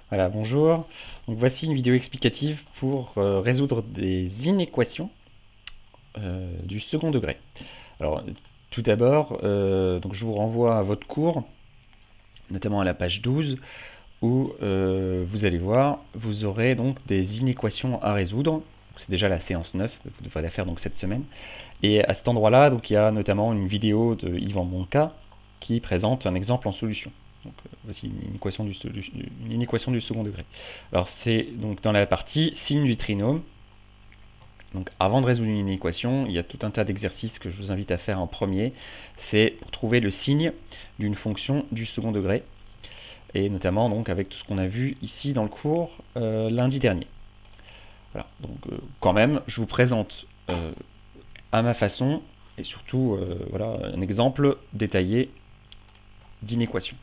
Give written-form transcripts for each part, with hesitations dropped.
Voilà, bonjour. Donc voici une vidéo explicative pour résoudre des inéquations du second degré. Alors, tout d'abord, donc je vous renvoie à votre cours, notamment à la page 12, où vous allez voir, vous aurez donc des inéquations à résoudre. C'est déjà la séance 9, vous devrez la faire donc cette semaine. Et à cet endroit-là, donc il y a notamment une vidéo de Yvan Bonca qui présente un exemple en solution. Donc voici une inéquation du second degré. Alors c'est donc dans la partie signe du trinôme. Donc avant de résoudre une inéquation, il y a tout un tas d'exercices que je vous invite à faire en premier. C'est pour trouver le signe d'une fonction du second degré. Et notamment donc avec tout ce qu'on a vu ici dans le cours lundi dernier. Voilà, donc quand même, je vous présente à ma façon et surtout voilà, un exemple détaillé d'inéquation.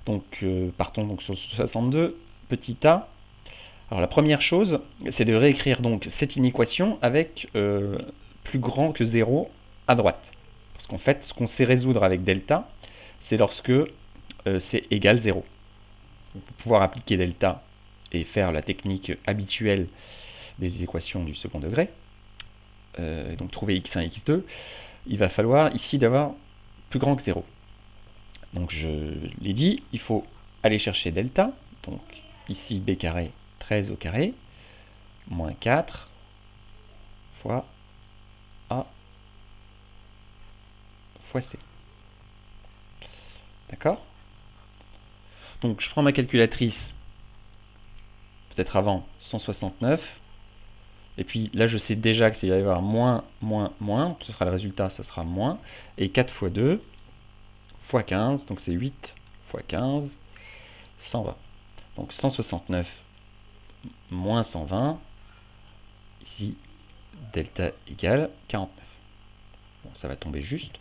Donc partons donc sur 62, petit a. Alors la première chose, c'est de réécrire donc cette inéquation avec plus grand que 0 à droite. Parce qu'en fait, ce qu'on sait résoudre avec delta, c'est lorsque c'est égal 0. Donc, pour pouvoir appliquer delta et faire la technique habituelle des équations du second degré, donc trouver x1 et x2, il va falloir ici d'avoir plus grand que 0. Donc je l'ai dit, il faut aller chercher delta, donc ici b carré 13 au carré, moins 4 fois a fois c. D'accord? Donc je prends ma calculatrice, peut-être avant 169, et puis là je sais déjà que s'il va y avoir moins, ce sera le résultat, ça sera moins, et 4 fois 2 fois 15, donc c'est 8 fois 15, 120. Donc 169 moins 120, ici delta égale 49. Bon, ça va tomber juste.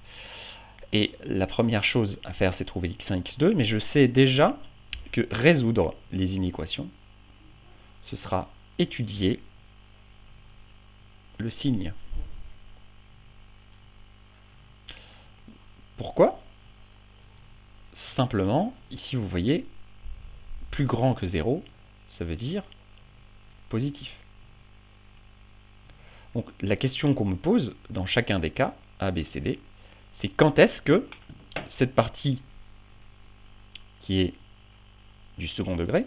Et la première chose à faire, c'est trouver x1, x2, mais je sais déjà que résoudre les inéquations, ce sera étudier le signe. Pourquoi? Simplement, ici vous voyez, plus grand que 0, ça veut dire positif. Donc la question qu'on me pose dans chacun des cas, A, B, C, D, c'est quand est-ce que cette partie qui est du second degré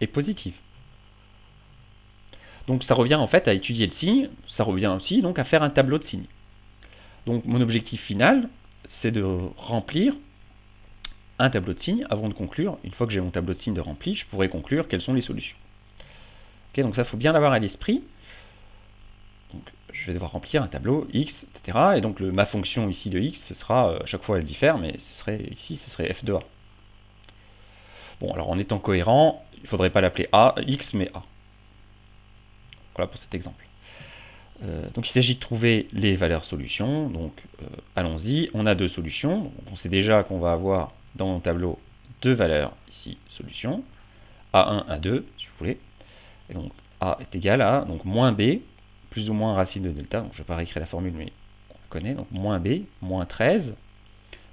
est positive. Donc ça revient en fait à étudier le signe, ça revient aussi donc à faire un tableau de signes. Donc mon objectif final, c'est de remplir un tableau de signes avant de conclure. Une fois que j'ai mon tableau de signes de rempli, je pourrai conclure quelles sont les solutions. Okay, donc ça, il faut bien l'avoir à l'esprit. Donc je vais devoir remplir un tableau x, etc. Et donc ma fonction ici de x, ce sera, à chaque fois elle diffère, mais ce serait ici, ce serait f de a. Bon, alors en étant cohérent, il ne faudrait pas l'appeler a, x, mais a. Voilà pour cet exemple. Donc il s'agit de trouver les valeurs solutions. Donc allons-y, on a deux solutions. Donc, on sait déjà qu'on va avoir dans mon tableau deux valeurs ici solutions, a1, a2 si vous voulez. Et donc a est égal à donc moins b plus ou moins racine de delta. Donc je ne vais pas réécrire la formule, mais on la connaît. Donc moins b moins 13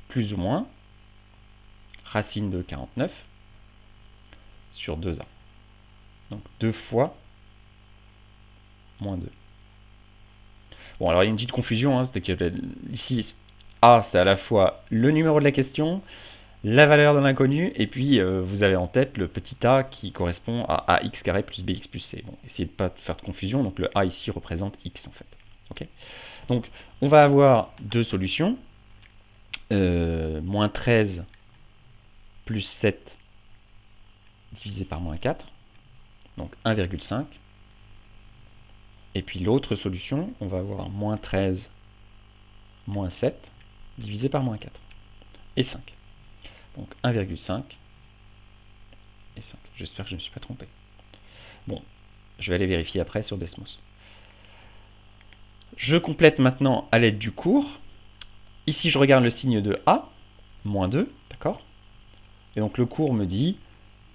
plus ou moins racine de 49 sur 2a. Donc 2 fois moins 2. Bon, alors il y a une petite confusion, hein, c'est que ici, A, c'est à la fois le numéro de la question, la valeur de l'inconnu, et puis vous avez en tête le petit a qui correspond à ax carré plus bx plus c. Bon, essayez de ne pas faire de confusion, donc le a ici représente x en fait. Okay, donc on va avoir deux solutions, moins 13 plus 7 divisé par moins 4, donc 1,5. Et puis l'autre solution, on va avoir moins 13 moins 7 divisé par moins 4 et 5. Donc 1,5 et 5. J'espère que je ne me suis pas trompé. Bon, je vais aller vérifier après sur Desmos. Je complète maintenant à l'aide du cours. Ici, je regarde le signe de A, moins 2, d'accord? Et donc le cours me dit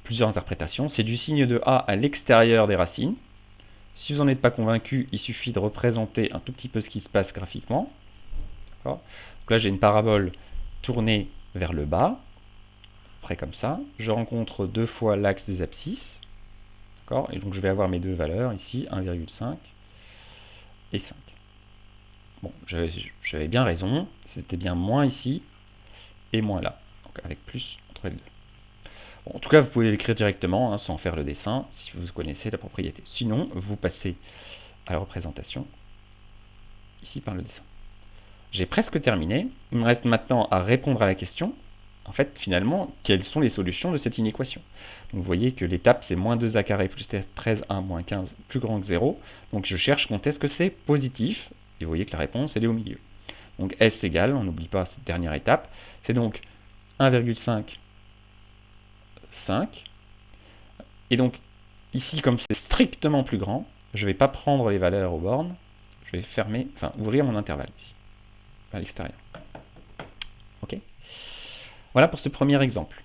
plusieurs interprétations. C'est du signe de A à l'extérieur des racines. Si vous n'en êtes pas convaincu, il suffit de représenter un tout petit peu ce qui se passe graphiquement. Donc là, j'ai une parabole tournée vers le bas. près comme ça. Je rencontre 2 fois l'axe des abscisses. D'accord? Et donc je vais avoir mes deux valeurs ici, 1,5 et 5. Bon, j'avais bien raison, c'était bien moins ici et moins là, donc avec plus entre les deux. Bon, en tout cas, vous pouvez l'écrire directement, hein, sans faire le dessin, si vous connaissez la propriété. Sinon, vous passez à la représentation, ici par le dessin. J'ai presque terminé, il me reste maintenant à répondre à la question, en fait, finalement, quelles sont les solutions de cette inéquation? Donc vous voyez que l'étape, c'est moins 2a carré plus 13a moins 15 plus grand que 0. Donc je cherche quand est-ce que c'est positif, et vous voyez que la réponse, elle est au milieu. Donc S égale, on n'oublie pas cette dernière étape, c'est donc 1,5, 5. Et donc, ici, comme c'est strictement plus grand, je ne vais pas prendre les valeurs aux bornes, je vais fermer, enfin ouvrir mon intervalle ici, à l'extérieur. Ok? Voilà pour ce premier exemple.